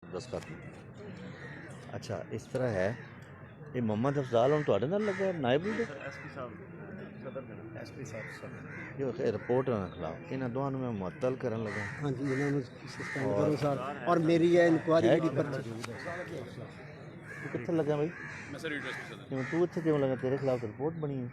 दस्तखत। अच्छा इस तरह है ये मोहम्मद अफजाल हम ਤੁਹਾਡੇ ਨਾਲ ਲੱਗਾ ਨਾਇਬ ਲੀਡਰ एसपी साहब सदर मैडम एसपी साहब सदर ये होते रिपोर्ट ना खिलाफ इन्हें दोनों में मुअत्तल करन लगा। हाँ जी इन्होंने सस्पेंड करो सर और मेरी ये इंक्वायरी है की कि तू कितने लगा भाई मैं सर एड्रेस पे सदर तू इतने क्यों लगा तेरे खिलाफ रिपोर्ट बनी है।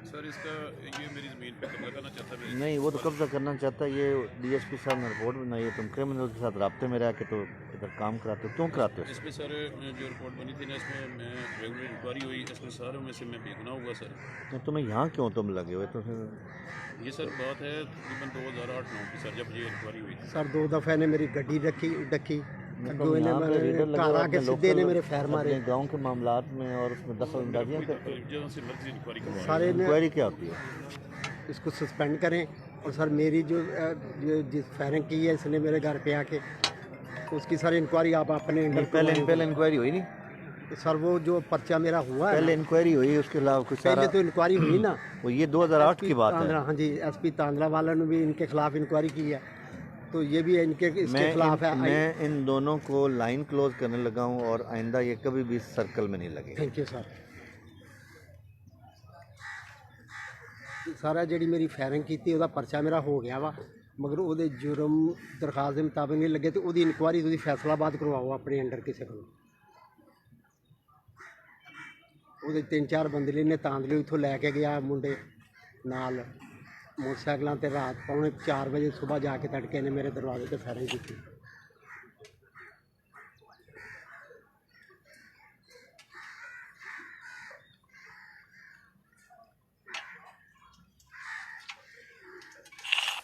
सर इसका ये मेरी ज़मीन पे कब्जा करना चाहता है नहीं वो तो कब्जा करना चाहता है ये डीएसपी साहब ने रिपोर्ट बनाई है तुम क्रिमिनल के साथ राब्ते में रह के तो इधर काम कराते हो क्यों कराते हो। इसमें सर जो रिपोर्ट बनी थी ना इसमें मैं रेगुलर इंक्वायरी हुई इसमें सारों में से मैं बेगुनाह हुआ सर। तो तुम्हें यहाँ क्यों तुम लगे हुए तो ये सर बात है तकरीबन 2008-9 की सर जब ये इंक्वायरी हुई थी। सर 2 दफ़े ने मेरी गड्डी रखी डकी तुम यहाँ पे रीडर लगे घर हो आके अपने सीधे ने लोकल मेरे फैर मारे अपने गाँव के मामलात में और उसमें दखल अंदाजियाँ करते हो। जगह से मर्जी इंक्वायरी करवा सारे ने इंक्वायरी क्या होती है। इसको सस्पेंड करें और सर मेरी जो जिस फायरिंग की है इसने मेरे घर पे आके तो उसकी सारी इंक्वायरी आप अपने अंडर पहले इंक्वायरी हुई नहीं सर वो जो पर्चा मेरा हुआ है पहले इंक्वायरी हुई उसके अलावा कुछ सारा पहले तो इंक्वायरी हुई ना वो ये 2008 की बात है। तांद्रा हाँ जी एसपी तांद्रा वाला ने भी इनके खिलाफ इंक्वायरी की है तो ये भी इनके इसके खिलाफ है। मैं इन दोनों को लाइन क्लोज करने लगा हूँ और आइंदा ये कभी भी सर्कल में नहीं लगे। Thank you sir. सारा जी मेरी फायरिंग की ਉਹਦਾ पर्चा मेरा हो गया वा मगर वो जुर्म दरखास्त के मुताबिक नहीं लगे तो वो इंक्वायरी तो फैसलाबाद करवाओ अपने अंडर किसी को वो 3-4 बंदे ने तांदले उतों लैके गया मुंडे नाल मोटरसाइकिलों पर रात 3:45 बजे सुबह जाके तड़के ने मेरे दरवाजे पर फायरिंग की।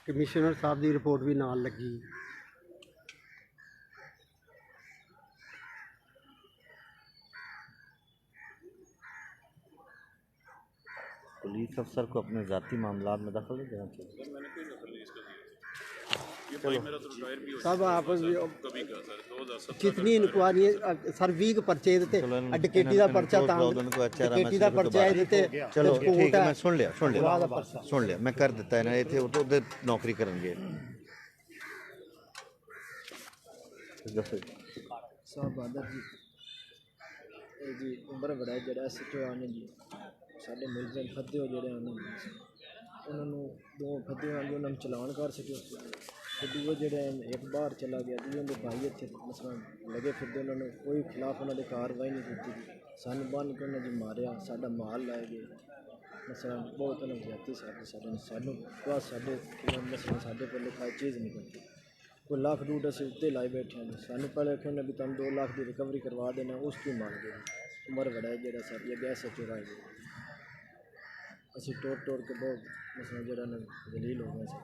कमिश्नर साहब की रिपोर्ट भी नाल लगी। पुलिस अफसर को अपने ज़ाती मामलात में दखल नहीं देना चाहिए। मैंने कोई दखल नहीं इसका दिया ये भाई मेरा तो रिटायर भी हो सब आप कभी का सर 2017 जितनी इंक्वायरी सर 20 पर्चे देते डकैती का पर्चा डकैती का पर्चा देते चलो ठीक है मैं सुन लिया मैं कर देता है ना इतने उधर नौकरी करेंगे। साहब बहादुर जी उम्र बड़ा जरा सचो आने जी साढ़े मुलजम फते हो जोड़े उन्होंने दो फते आगे उन्होंने चलान कर सके तो दूए जोड़े एक बार चला गया दूए उनके भाई इतने मसला लगे फिरते उन्होंने कोई खिलाफ उन्होंने कार्रवाई नहीं की सानू बन के उन्होंने मारिया साडा माल लाए गए मसला बहुत उन्होंने जाती सानू बस साढ़े मसला साढ़े को लिखा चीज़ नहीं करती कोई लाख डूड अस उत्ते लाई बैठे हैं सानू पहले उन्होंने भी तुम 2 लाख की रिकवरी करवा देना उसकी मांग गए उम्र बड़ा है जरा सर ये गैस चुराए गए असी तोड़ के बहुत मसला जरा ने जलील हो गए सर।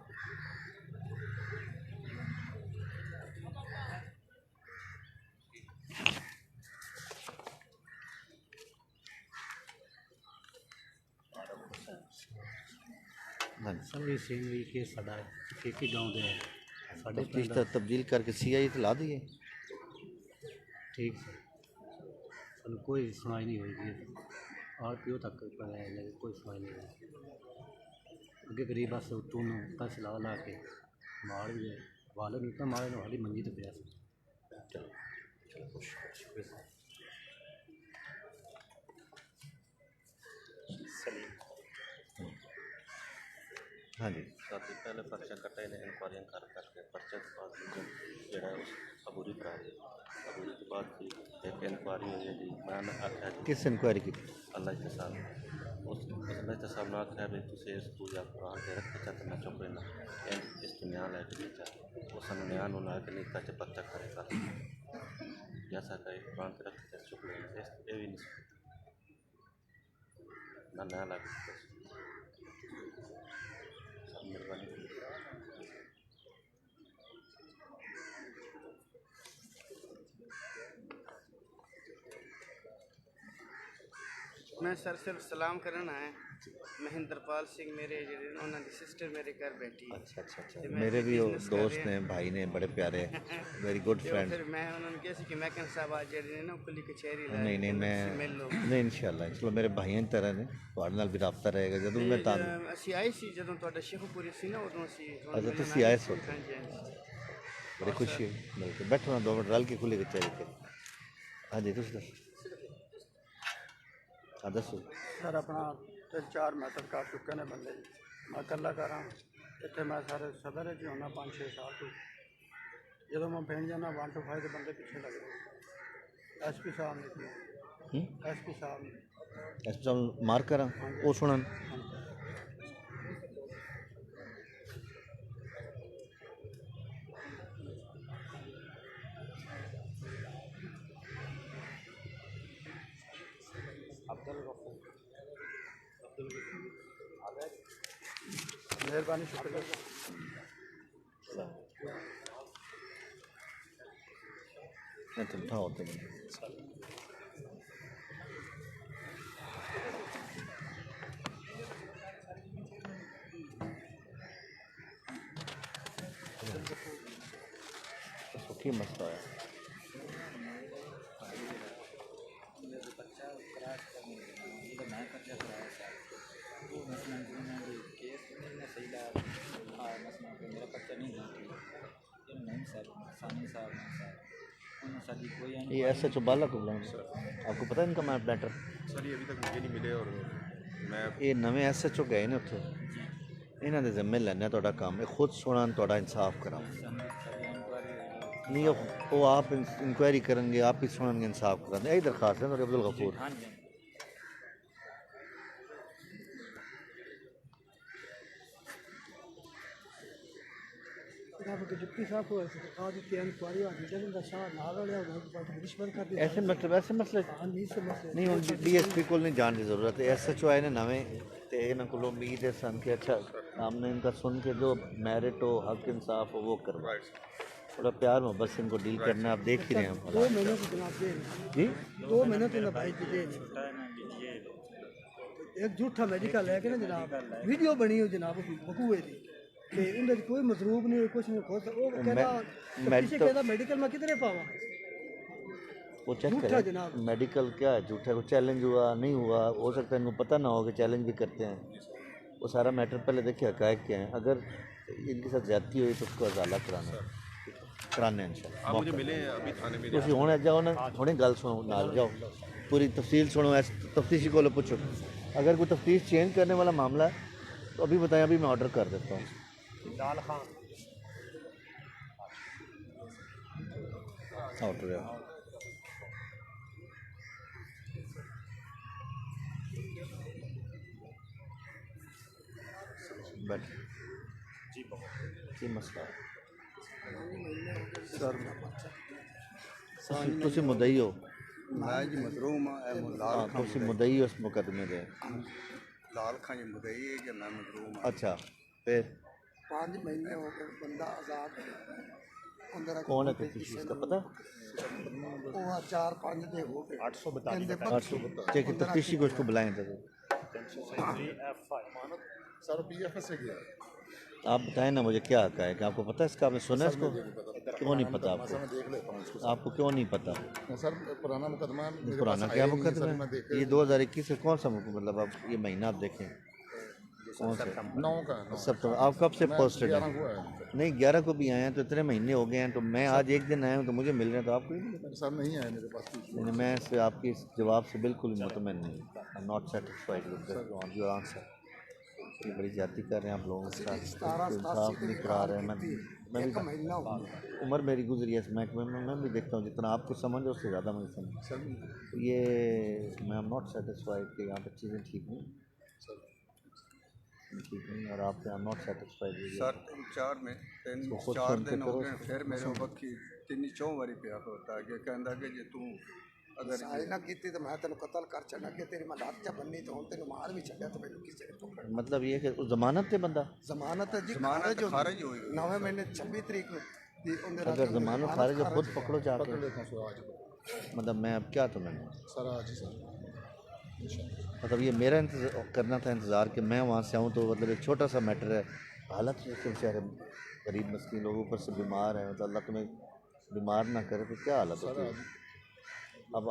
सभी सेम भी के साडा एक ही गांव दे साडे तफ्तीश तब्दील करके सीआई ला दिए। ठीक सर सन कोई सुनाई नहीं हुई और पियो तक पता है कोई सुनाई नहीं हुई अगे करीब बस तू पैसे ला के मार भी वाले नहीं तो मारे हमारी मंजी तो पिया हाँ जी साथी पहले पर्चा कटा इन्हें इंक्वायरियां कर करके पर्चे के बाद जो उस अबूरी करा दी अबूरी के बाद की एक इंक्वायरी हुई है जी मैंने आख्या किस इंक्वायरी की अल्लाह के साथ उस अल्लाह के साथ ना आख्या भी तुझे इस पूजा कुरान के रख चाहते मैं चुप ना इस दुनिया लायक नहीं चाहते वो सन न्याय नु लायक नहीं चाहते पर्चा करेगा जैसा कहे कुरान के रख के चुप लेना ये भी नहीं ना नया लायक मैं सर सिर्फ सलाम करना है महेंद्रपाल सिंह मेरे उन्होंने सिस्टर मेरे घर बैठी है। अच्छा मेरे भी दोस्त ने भाई ने बड़े प्यारे वेरी गुड फ्रेंड फिर मैं उन्होंने कहा कि मैं साहब आज जेडी ना कुली कचहरी नहीं मैं इंशाल्लाह चलो मेरे भाइयों की तरह ने ਤੁਹਾਡੇ ਨਾਲ ਵੀ ਰਾਬਤਾ ਰਹੇਗਾ ਜਦੋਂ ਮੈਂ ਤੁਹਾਨੂੰ ਅਸੀਂ ਆਏ ਸੀ ਜਦੋਂ ਤੁਹਾਡਾ ਸ਼ੇਖੂਪੁਰੀ ਸੀ ਨਾ ਉਦੋਂ ਅਸੀਂ ਅੱਛਾ ਤੁਸੀਂ ਆਏ ਸੀ बड़ी खुशी है बिल्कुल बैठो ना 2 मिनट रल के खुले कचहरी के हाँ जी तुम दस हाँ दसो सर अपना 3-4 मैटर कर चुके ने बंदे मैं कला कर रहा इतने मैं सारे सदर च होना 5-6 साल तो जो मैं पिंड जाना 1 to 5 के बंदे पिछे लगे SP साहब ने SP साहब ने मार करा वो सुनन मेहरबानी शुक्रिया तुम उठाओ तुम की मसला है ये SHO बाला को बुलाएं आपको पता है इनका मैप लेटर सर ये अभी तक मुझे नहीं मिले और मैं ये नवे SHO गए ने उत्थे इन्हां दे जिम्मे लैने ਤੁਹਾਡਾ ਕੰਮ ਇਹ ਖੁਦ ਸੁਣਨ ਤੁਹਾਡਾ ਇਨਸਾਫ ਕਰਾਉਣ नहीं वो आप इंक्वायरी करेंगे आप ही सुनेंगे इंसाफ करेंगे यही दरख्वास्त है मेरे अब्दुल गफूर ऐसे मसले नहीं हुण DSP को नहीं जाने की जरूरत है SHO आए ने नवे तो इन्हों को उम्मीद है सन कि अच्छा हमने इनका सुन के जो मेरिट हो हक इंसाफ हो वो करवा थोड़ा प्यार मोहब्बत से इनको डील करना आप देख ही रहे हैं 2 महीने से जनाब दे जी 2 महीने तो भाई दे एक झूठा मेडिकल है कि ना जनाब वीडियो बनी हो जनाब बकुए दी कि उनके कोई मसरूब नहीं कुछ नहीं खुद वो कहना किसी कहता मेडिकल में कितने पावा वो चेक करें मेडिकल क्या है झूठा को चैलेंज हुआ नहीं हुआ हो सकता है इनको पता ना हो कि चैलेंज भी करते हैं वो सारा मैटर पहले देखिए हकायक क्या है अगर इनके साथ ज्यादती हुई तो उसको अदाला कराने इंशाल्लाह आप मुझे मिले अभी थाने में तुम हुणे जाओ ना हुणे गल सुनो नाल जाओ पूरी तफसील सुनो तफ्तीशी को पूछो अगर कोई तफ्तीश चेंज करने वाला मामला है तो अभी बताएं अभी मैं ऑर्डर कर देता हूँ ऑर्डर बैठ की मसला सर तुसी मुदई हो मैं जी मजरूम हाँ तुसी मुदई हो इस मुकदमे दे लाल खां जी मुदई है कि मैं मजरूम अच्छा फिर 5 महीने हो गए बंदा आज़ाद अंदर कौन है तफ्तीशी इसका पता वो 4-5 दे हो गए 842 चेक तफ्तीशी को इसको बुलाएं तो सर BFS से गया आप बताएं ना मुझे क्या हक़ है कि आपको पता है इसका आपने सुना इसको क्यों नहीं पता आपको आपको क्यों नहीं पता सर पुराना मुकदमा पुराना क्या मुकदमा है ये 2021 से कौन सा मतलब आप ये महीना आप देखें कौन सा 9 का सितंबर आप कब से पोस्टेड हैं नहीं 11 को भी आए हैं तो इतने महीने हो गए हैं तो मैं आज एक दिन आया हूँ तो मुझे मिल रहे हैं तो आपको ही नहीं सर नहीं आया मेरे पास नहीं मैं इससे आपके इस जवाब से बिल्कुल मुतमईन नहीं I am not satisfied with your answer ये बड़ी ज्यादती कर रहे हैं आप लोगों के साथ इंसाफ नहीं करा रहे हैं मैं भी उम्र मेरी गुजरी है इस महकमे में मैं भी देखता हूँ जितना आपको समझ है उससे ज़्यादा मुझे समझ तो ये मैं एम नॉट सेटिस्फाइड कि यहाँ पर चीज़ें ठीक नहीं और आप I am not satisfied sir 3-4 में 3-4 दिन हो गए फिर मेरे वक्त 3-4 बारी प्यार होता है कि कहता कि जे तू अगर साई ना की तो मैं तेन कतल कर छड़ा कि तेरी मैं लात च बन्नी तो तेन मार भी छड़ा तो मैंने किसी ने पकड़ मतलब ये कि जमानत है बंदा जमानत है जी जमानत खारिज हुई 9 महीने 26 तारीख को अगर जमानत खारिज है खुद पकड़ो जाके मतलब मैं अब क्या तो मैंने सर आज सर मतलब ये मेरा करना था इंतज़ार कि मैं वहाँ से आऊँ तो मतलब एक छोटा सा मैटर है हालत बेचारे गरीब मस्कीन लोग ऊपर से बीमार हैं मतलब अल्लाह तुम्हें बीमार ना करे तो क्या हालत होती है अब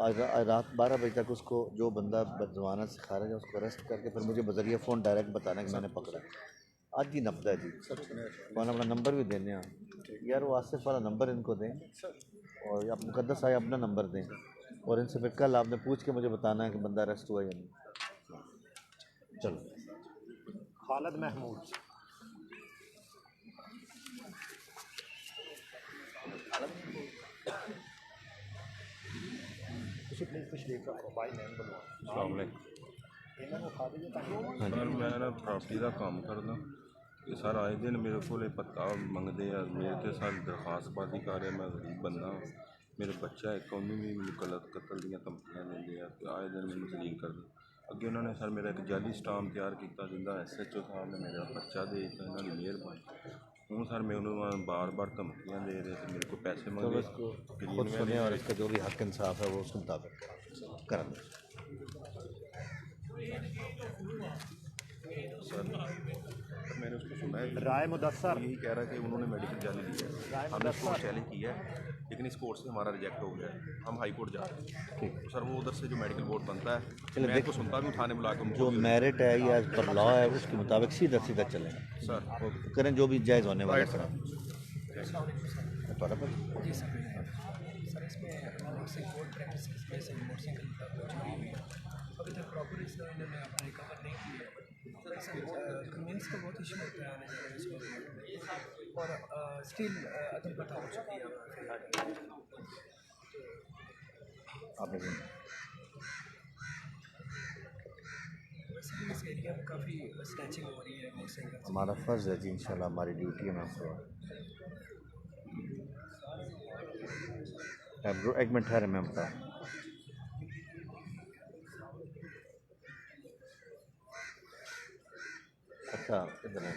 रात 12 बजे तक उसको जो बंदा जमानत से खारिज है उसको अरेस्ट करके फिर मुझे बजरिया फ़ोन डायरेक्ट बताना कि मैंने पकड़ा आज ही नपदा जी कौन अपना नंबर भी देने यार, वो आसिफ वाला नंबर इनको दें और आप मुकद्दस आए अपना नंबर दें और इनसे फिर कल आपने पूछ के मुझे बताना है कि बंदा अरेस्ट हुआ या नहीं। चलो खालिद महमूद सर मैं ना प्रॉपर्टी का काम करदा ते सर आए दिन मेरे को पता मंगते हैं, मेरे ते सर दरखास्तबाजी कर रहे, मैं गरीब बंदा मेरे बच्चा एक उन्होंने भी मैंने गलत कतल दियाँ धमकियाँ देंगे आए दिन मैंने जलील करते। अगे उन्होंने सर मेरा एक जाली स्टाम तैयार किया जिंदा SHO साहब ने मेरा पर्चा दे दिता, इन्होंने मेहरबानी। हूँ सर मैं उन्होंने बार बार धमकियाँ दे रहे थे, मेरे को पैसे मंगे। खुद सुने और इसका जो भी हक इंसाफ है वो उसके मुताबिक करा दें। सर मैंने उसको सुना है राय मुदस्सर यही कह रहा है कि उन्होंने मेडिकल जाली लिया है, हमने उसको चैलेंज किया है लेकिन इस कोर्ट से हमारा रिजेक्ट हो गया है, हम हाई कोर्ट जा रहे हैं। ठीक तो सर वो उधर से जो मेडिकल बोर्ड बनता है मैं उसको सुनता भी थाने बुला के जो मेरिट है या एज पर लॉ है उसके मुताबिक सीधा सीधा चलें सर वो करें जो भी जायज़ होने वाला करें। जी सर इसमें नर्सिंग कोर्ट प्रैक्टिसेस में से मोटरसाइकिल चोरी हुई अभी तक प्रॉपर इसमें इन्होंने अपना रिकवर नहीं किया। कन्वेंस का बहुत इशू होता है आने जाने में और स्टिल अदम पता हो चुकी है आपने वैसे भी इस एरिया में काफ़ी स्नैचिंग हो रही है मोटरसाइकिल। हमारा फ़र्ज़ है जी इंशाल्लाह हमारी ड्यूटी है। मैं आपको एक मिनट ठहरे मैं बताऊँ। अच्छा इधर है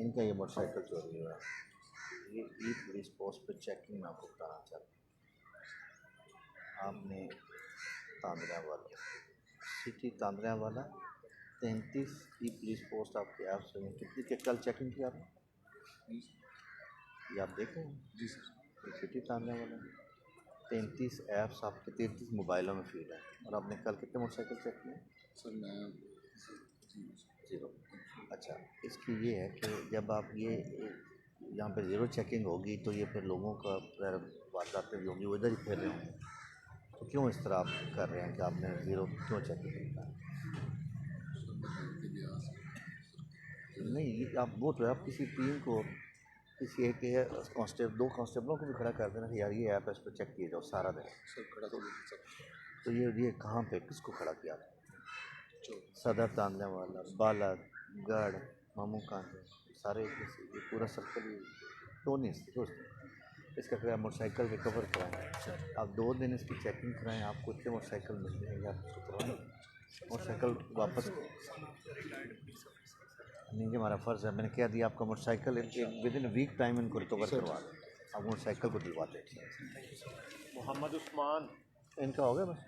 इनका ये मोटरसाइकिल चोरी हुआ, ये पुलिस पोस्ट पे चेकिंग में आपको बताना चाहता हूँ। आपने तांदरा वाला सिटी तांदरा वाला 33 पुलिस पोस्ट आपके ऐप से कितनी के कल चेकिंग की आपने? ये आप देख रहे हैं जी सर, सिटी तांदरा वाला 33 ऐप्स आपके 33 मोबाइलों में फीड है और आपने कल कितने मोटरसाइकिल चेक किए? सर मैं 0। अच्छा इसकी ये है कि जब आप ये यहाँ पे 0 चेकिंग होगी तो ये फिर लोगों का वारदातें भी होंगी वो इधर ही फिर रहे होंगे, तो क्यों इस तरह आप कर रहे हैं कि आपने 0 क्यों चेकिंग किया? नहीं आप वो तो आप किसी टीम को किसी एक कांस्टेबल 2 कांस्टेबलों को भी खड़ा कर देना कि यार ये ऐप इस पर चेक किए जाओ सारा दिन सर खड़ा तो ये कहाँ पे किसको खड़ा किया? सदर तांदला वाला बालागढ़ मामू कांड सारे ये पूरा सर्कल तो नहीं इसका फिर आप मोटरसाइकिल रिकवर कराएँ, आप 2 दिन इसकी चेकिंग कराएँ, आपको इतने मोटरसाइकिल मिल जाएंगे आप उसको करवाएँ मोटरसाइकिल वापस नहीं जी हमारा फ़र्ज़ है। मैंने कह दिया आपका motorcycle within week time इनको रिकवर करवा दें, आप मोटरसाइकिल को दिलवाते हैं। मोहम्मद उस्मान इनका हो गया बस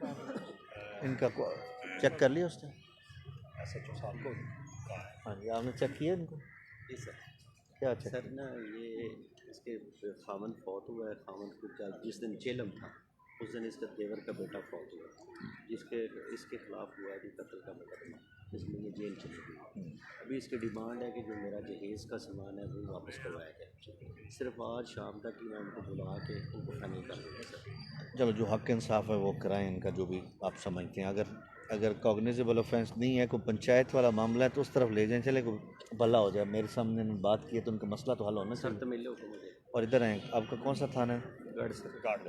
इनका चेक कर लिया उसने SHO साहब को हाँ जी आपने चेक किया इनको? जी सर क्या चेक? सर ना ये इसके खामन फौत हुआ है, खामन को जिस दिन चेलम था उस दिन इसका देवर का बेटा फौत हुआ इसके खिलाफ हुआ है कत्ल का मुकदमा, इसमें ये जेल चली गई। अभी इसकी डिमांड है कि जो मेरा जहेज़ का सामान है वो वापस करवाया जाए। सिर्फ आज शाम तक ही मैं उनको बुला के उनको फाइनल कर दूँगा सर। चलो जो हक इंसाफ है वो कराएं इनका जो भी आप समझते हैं। अगर कॉग्निजेबल ऑफेंस नहीं है, कोई पंचायत वाला मामला है तो उस तरफ ले जाएं, चले कोई भला हो जाए। मेरे सामने बात की है तो उनका मसला तो हल होना सर तो मिले हो मुझे। और इधर हैं आपका कौन सा थाना है? Guard sir guard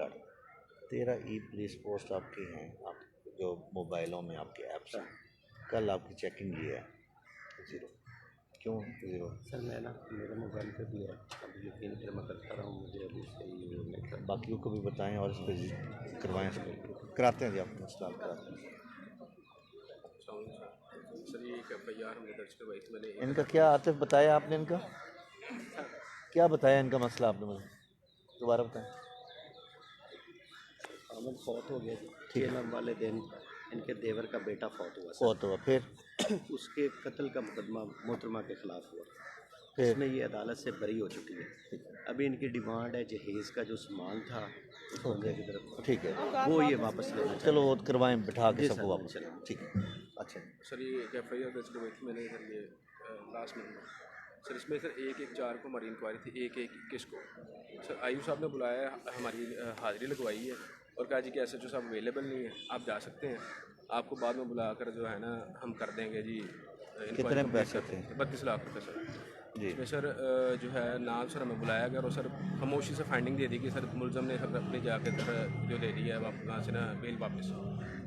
13 police post आपकी हैं, आप जो मोबाइलों में आपके ऐप्स हैं, कल आपकी चेकिंग की है 0 क्यों 0? सर मैं ना मेरे मोबाइल पे भी है, अभी यकीन फिर मैं करता रहा हूँ, मुझे अभी सही नहीं कर बाकियों को भी बताएं और इस पर करवाएँ, कराते हैं जी आप मसला कराते हैं। सर ये एक FIR हमने दर्ज करवाई थी मैंने। इनका क्या आतिफ बताया आपने? इनका क्या बताया इनका मसला आपने मुझे दोबारा बताएं। अहमद फौत हो गया, चेलम वाले दिन इनके देवर का बेटा फौत हुआ फिर उसके कत्ल का मुकदमा मोहतरमा के खिलाफ हुआ, इसमें ये अदालत से बरी हो चुकी है। अभी इनकी डिमांड है जहेज़ का जो सामान था उस बंदे की तरफ, ठीक है वो ये वापस लेना। चलो वो करवाएं बिठा के सबको वापस। ठीक है अच्छा सर ये एक FIR दर्ज करवाई थी मैंने सर ये लास्ट नंबर सर। इसमें सर 1/1/4 को हमारी इंक्वायरी थी, 1/1/21 को सर आईयू साहब ने बुलाया, हमारी हाज़िरी लगवाई है और कहा जी कि SHO साहब अवेलेबल नहीं है, आप जा सकते हैं, आपको बाद में बुलाकर जो है ना हम कर देंगे जी। कितने पैसे थे? 32 लाख रुपये सर जी। इसमें सर जो है नाम सर हमें बुलाया गया और सर खामोशी से फाइंडिंग दे दी कि सर मुलजम ने सर अपने जाके सर जो दे दी है वहाँ से ना बेल वापस।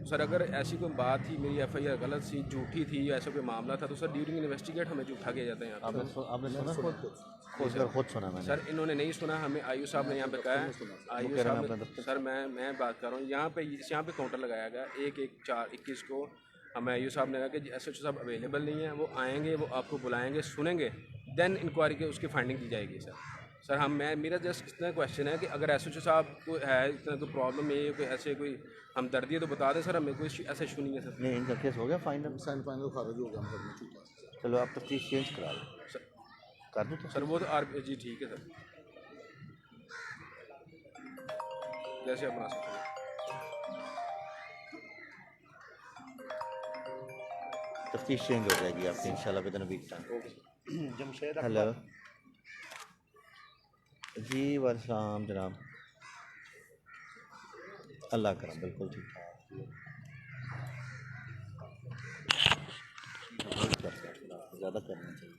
सर अगर ऐसी कोई बात थी, मेरी FIR गलत सी, झूठी थी, या ऐसा कोई मामला था तो सर ड्यूरिंग इन्वेस्टिगेट हमें झूठा किया जाता है यहाँ आपने सुना? खुद सुना मैंने। सर इन्होंने नहीं सुना, हमें आईयू साहब ने यहाँ पे कहा है। आईयू साहब ने सर मैं बात कर रहा हूँ यहाँ पे काउंटर लगाया गया 1/1/4/21 को। हमें आईयू साहब ने कहा कि SHO साहब अवेलेबल नहीं है, वो आएंगे, वो आपको बुलाएंगे, सुनेंगे, देन इंक्वायरी के उसकी फाइंडिंग दी जाएगी सर। मेरा जस्ट इतना क्वेश्चन है कि अगर SHO साहब को है इतना कोई प्रॉब्लम है, कोई ऐसे कोई हमदर्दी है तो बता दें सर, हमें कोई ऐसा इशू नहीं है सर। नहीं, इनका केस हो गया फाइनल खारिज हो गया। चलो आप तफ्तीश चेंज करा लो सर, कर दो तो सर वो तो जी ठीक है सर, जैसे आप बना सकते हैं। तफ्तीश चेंज हो जाएगी आपकी इंशाल्लाह within a week time. Jamshed hello ji, वालेकुम जनाब। अल्लाह करम बिल्कुल ठीक ठाक, ज़्यादा करना चाहिए।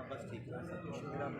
बस ठीक है, शुक्र आप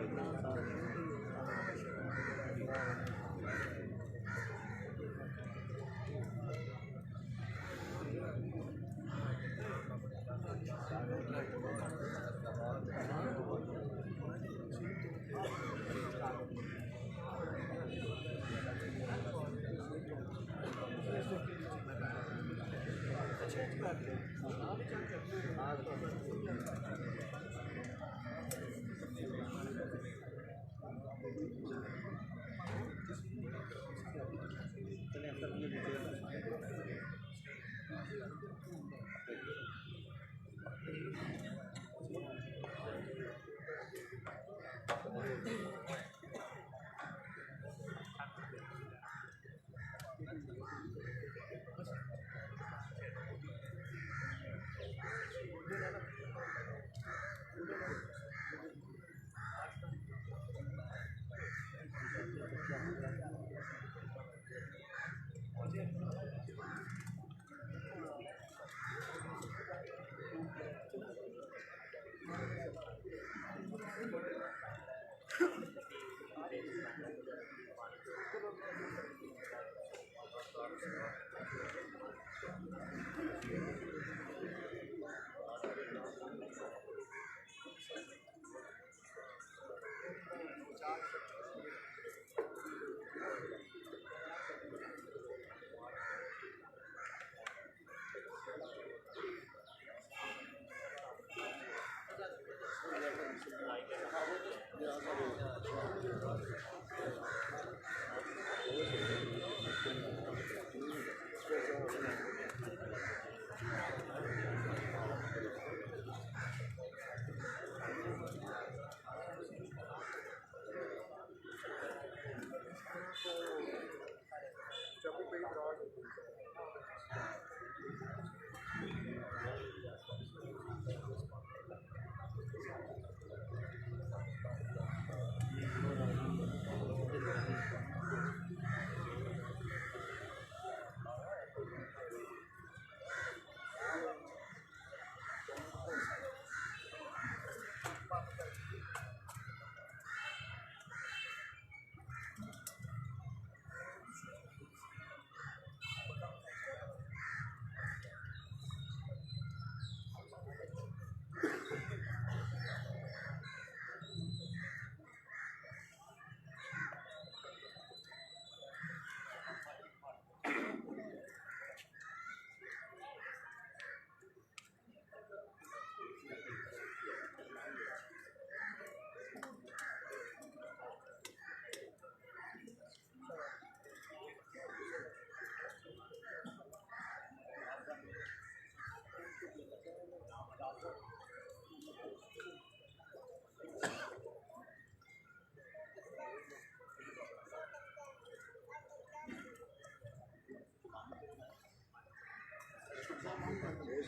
ये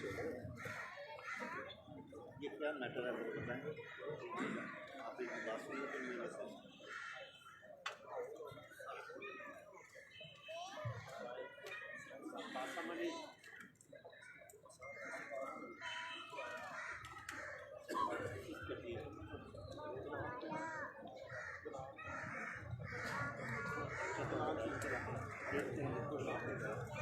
क्या मैटर है बताएंगे आप एक बात सुनिए फिर मेरे से देखते हैं